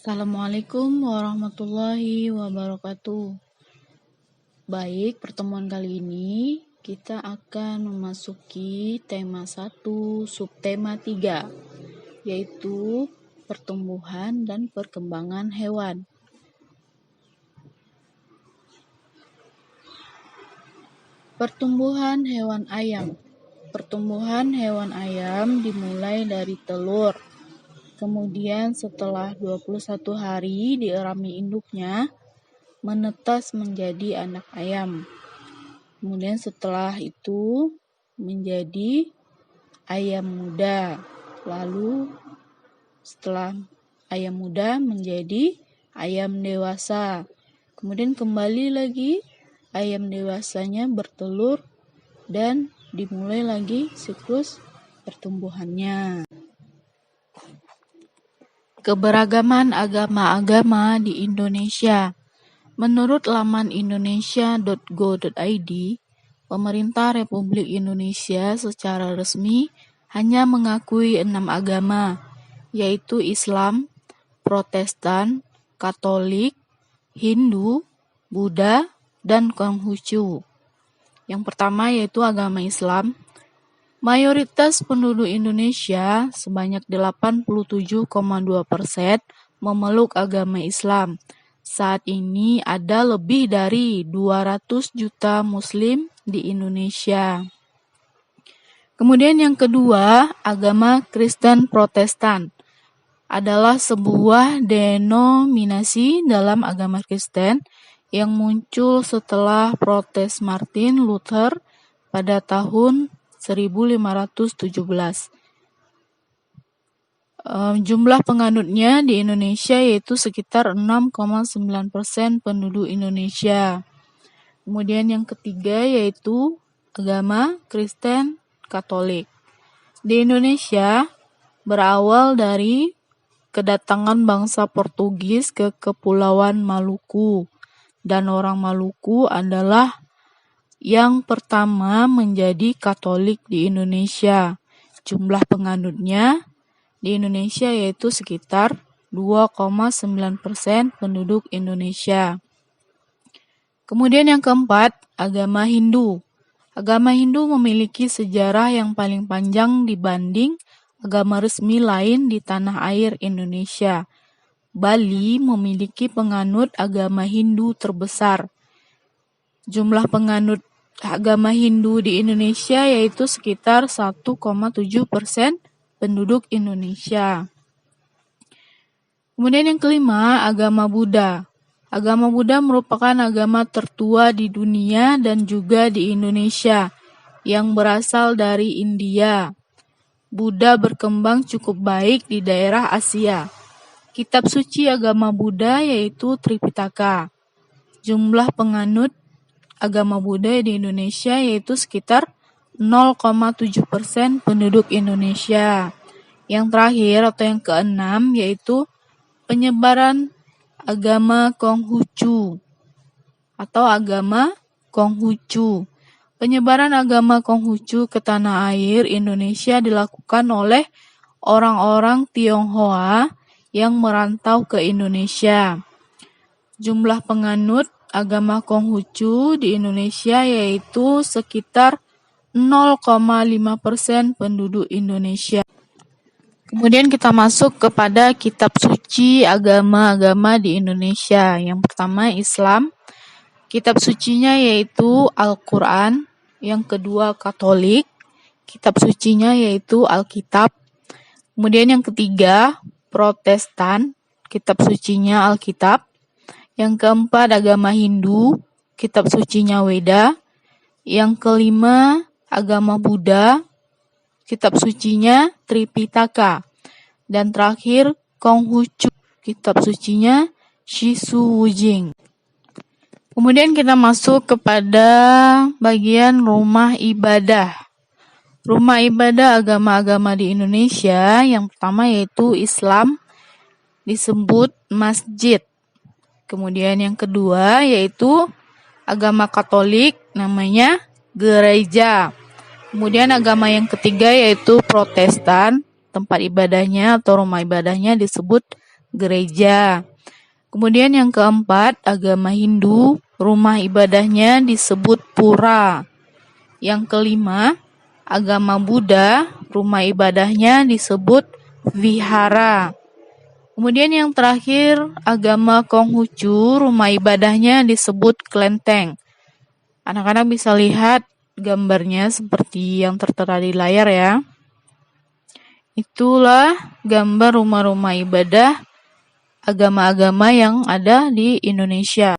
Assalamualaikum warahmatullahi wabarakatuh. Baik, pertemuan kali ini kita akan memasuki tema 1, subtema 3, yaitu pertumbuhan dan perkembangan hewan. Pertumbuhan hewan ayam. Pertumbuhan hewan ayam dimulai dari telur. Kemudian setelah 21 hari dierami induknya, menetas menjadi anak ayam. Kemudian setelah itu menjadi ayam muda. Lalu setelah ayam muda menjadi ayam dewasa. Kemudian kembali lagi ayam dewasanya bertelur dan dimulai lagi siklus pertumbuhannya. Keberagaman agama-agama di Indonesia. Menurut laman indonesia.go.id, pemerintah Republik Indonesia secara resmi hanya mengakui 6 agama, yaitu Islam, Protestan, Katolik, Hindu, Buddha, dan Konghucu. Yang pertama yaitu agama Islam. Mayoritas penduduk Indonesia sebanyak 87,2% memeluk agama Islam. Saat ini ada lebih dari 200 juta Muslim di Indonesia. Kemudian yang kedua, agama Kristen Protestan adalah sebuah denominasi dalam agama Kristen yang muncul setelah protes Martin Luther pada tahun 1517. Jumlah penganutnya di Indonesia yaitu sekitar 6,9% penduduk Indonesia. Kemudian yang ketiga yaitu agama Kristen Katolik. Di Indonesia berawal dari kedatangan bangsa Portugis ke Kepulauan Maluku, dan orang Maluku adalah yang pertama menjadi Katolik di Indonesia. Jumlah penganutnya di Indonesia yaitu sekitar 2,9% penduduk Indonesia. Kemudian yang keempat, agama Hindu. Agama Hindu memiliki sejarah yang paling panjang dibanding agama resmi lain di tanah air Indonesia. Bali memiliki penganut agama Hindu terbesar. Jumlah penganut agama Hindu di Indonesia yaitu sekitar 1,7% penduduk Indonesia. Kemudian yang kelima, agama Buddha. Agama Buddha merupakan agama tertua di dunia dan juga di Indonesia yang berasal dari India. Buddha berkembang cukup baik di daerah Asia. Kitab suci agama Buddha yaitu Tripitaka. Jumlah penganut agama Buddha di Indonesia yaitu sekitar 0,7% penduduk Indonesia. Yang terakhir atau yang keenam yaitu penyebaran agama Konghucu atau agama Konghucu. Penyebaran agama Konghucu ke tanah air Indonesia dilakukan oleh orang-orang Tionghoa yang merantau ke Indonesia. Jumlah penganut agama Konghucu di Indonesia yaitu sekitar 0,5% penduduk Indonesia. Kemudian kita masuk kepada kitab suci agama-agama di Indonesia. Yang pertama Islam. Kitab sucinya yaitu Al-Quran. Yang kedua Katolik. Kitab sucinya yaitu Alkitab. Kemudian yang ketiga Protestan. Kitab sucinya Alkitab. Yang keempat agama Hindu, kitab sucinya Weda. Yang kelima agama Buddha, kitab sucinya Tripitaka. Dan terakhir Konghucu, kitab sucinya Shizhuwujing. Kemudian kita masuk kepada bagian rumah ibadah. Rumah ibadah agama-agama di Indonesia yang pertama yaitu Islam disebut masjid. Kemudian yang kedua yaitu agama Katolik namanya gereja. Kemudian agama yang ketiga yaitu Protestan, tempat ibadahnya atau rumah ibadahnya disebut gereja. Kemudian yang keempat, agama Hindu, rumah ibadahnya disebut pura. Yang kelima, agama Buddha, rumah ibadahnya disebut vihara. Kemudian yang terakhir, agama Konghucu, rumah ibadahnya disebut kelenteng. Anak-anak bisa lihat gambarnya seperti yang tertera di layar ya. Itulah gambar rumah-rumah ibadah agama-agama yang ada di Indonesia.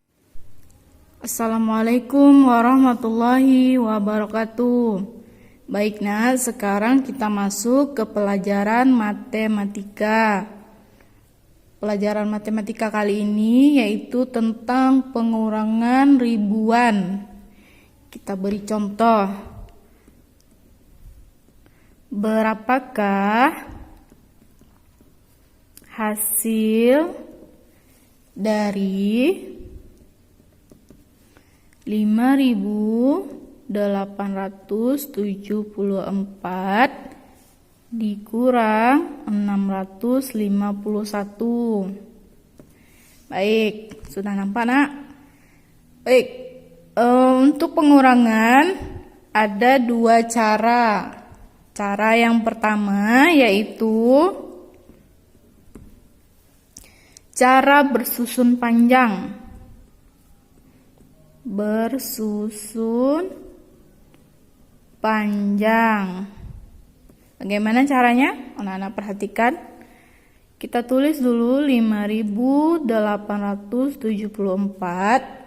Assalamualaikum warahmatullahi wabarakatuh. Baik Nak, sekarang kita masuk ke pelajaran matematika. Pelajaran matematika kali ini yaitu tentang pengurangan ribuan. Kita beri contoh. Berapakah hasil dari 5.874 dikurang 651? Baik, sudah nampak Nak? Baik, untuk pengurangan ada dua cara. Cara yang pertama yaitu cara bersusun panjang. Bersusun panjang. Bagaimana caranya? Anak-anak perhatikan. Kita tulis dulu 5.874.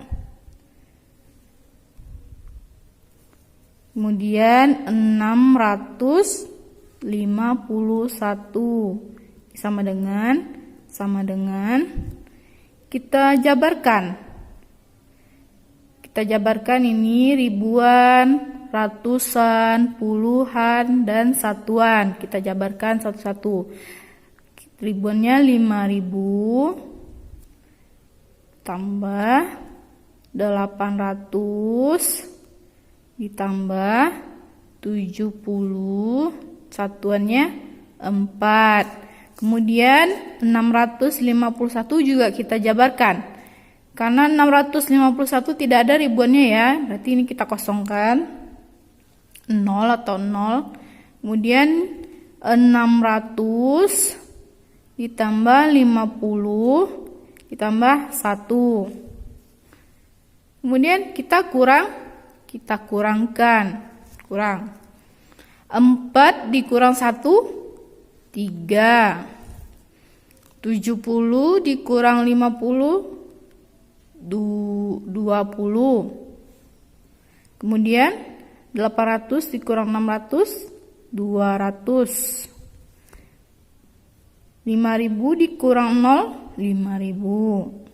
Kemudian 651 sama dengan kita jabarkan. Kita jabarkan ini ribuan, ratusan, puluhan, dan satuan. Kita jabarkan satu-satu. Ribuannya 5.000 tambah 800 ditambah 70, satuannya 4. Kemudian 651 juga kita jabarkan. Karena 651 tidak ada ribuannya ya, berarti ini kita kosongkan 0 atau 0. Kemudian 600 ditambah 50 ditambah 1. Kemudian kita kurangkan. 4 dikurang 1, 3. 70 dikurang 50, 20. Kemudian 800 dikurang 600, 200. 5.000 dikurang 0, 5.000.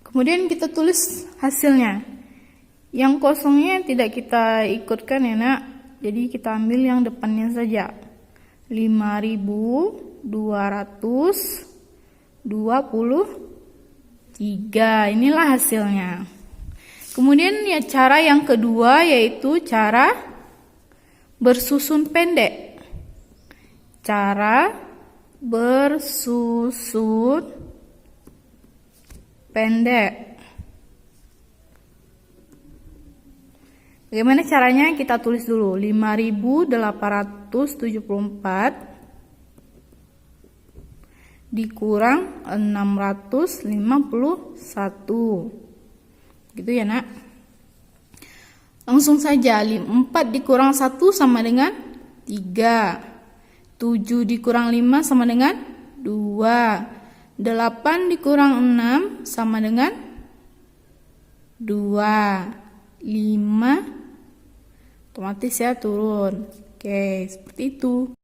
Kemudian kita tulis hasilnya. Yang kosongnya tidak kita ikutkan ya Nak. Jadi kita ambil yang depannya saja. 5.223. Inilah hasilnya. Kemudian ya cara yang kedua yaitu cara bersusun pendek. Cara bersusun pendek. Bagaimana caranya? Kita tulis dulu 5.874 dikurang 651. Gitu ya Nak. Langsung saja 4 dikurang 1 sama dengan 3. 7 dikurang 5 sama dengan 2. 8 dikurang 6 sama dengan 2. 5 otomatis ya turun. Oke, seperti itu.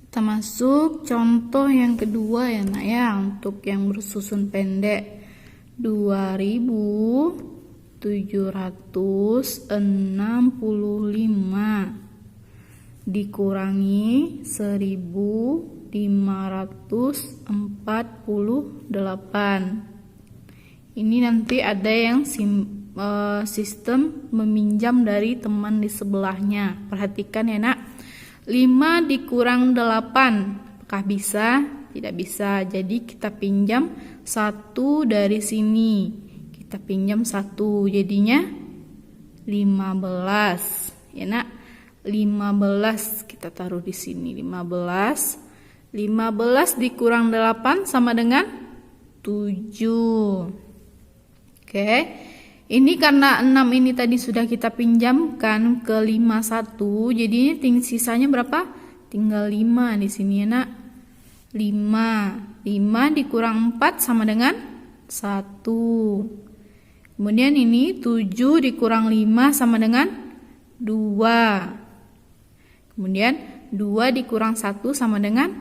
Kita masuk contoh yang kedua ya Nak ya, untuk yang bersusun pendek. 2.765 dikurangi 1.548. Ini nanti ada yang sistem meminjam dari teman di sebelahnya. Perhatikan ya Nak. 5 dikurang 8. Apakah bisa? Tidak bisa. Jadi kita pinjam 1 dari sini. Kita pinjam 1. Jadinya 15. Ya nak? 15 kita taruh di sini. 15 dikurang 8 sama dengan 7. Oke. Ini karena 6 ini tadi sudah kita pinjamkan ke 51, jadi sisanya berapa? Tinggal 5 di sini ya nak. 5 dikurang 4 sama dengan 1. Kemudian ini 7 dikurang 5 sama dengan 2. Kemudian 2 dikurang 1 sama dengan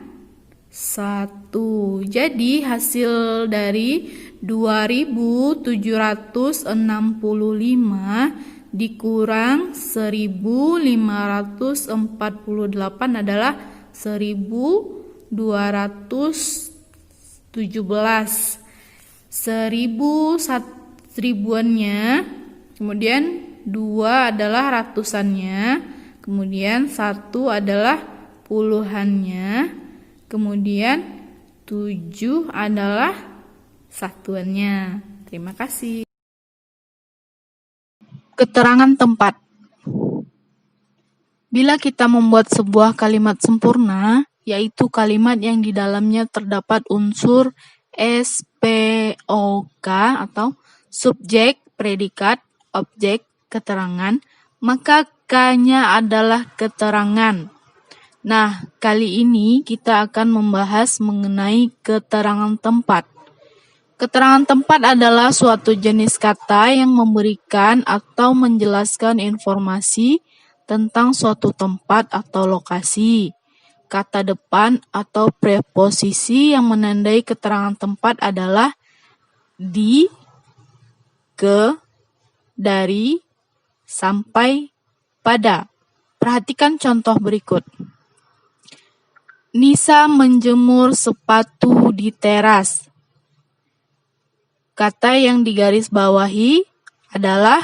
1. Jadi hasil dari 2765 dikurang 1548 adalah 1217. 1000-1000-nya, kemudian 2 adalah ratusannya, kemudian 1 adalah puluhannya, kemudian 7 adalah satuannya. Terima kasih. Keterangan tempat. Bila kita membuat sebuah kalimat sempurna, yaitu kalimat yang di dalamnya terdapat unsur SPOK atau subjek, predikat, objek, keterangan, maka K-nya adalah keterangan. Nah, kali ini kita akan membahas mengenai keterangan tempat. Keterangan tempat adalah suatu jenis kata yang memberikan atau menjelaskan informasi tentang suatu tempat atau lokasi. Kata depan atau preposisi yang menandai keterangan tempat adalah di, ke, dari, sampai, pada. Perhatikan contoh berikut. Nisa menjemur sepatu di teras. Kata yang digaris bawahi adalah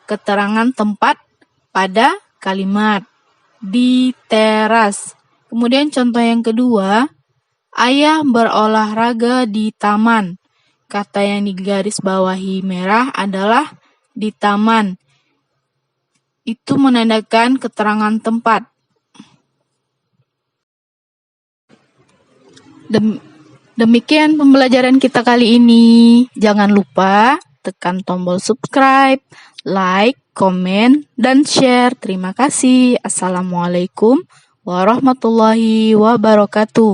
keterangan tempat pada kalimat di teras. Kemudian contoh yang kedua, ayah berolahraga di taman. Kata yang digaris bawahi merah adalah di taman. Itu menandakan keterangan tempat. Demikian pembelajaran kita kali ini. Jangan lupa tekan tombol subscribe, like, komen, dan share. Terima kasih. Assalamualaikum warahmatullahi wabarakatuh.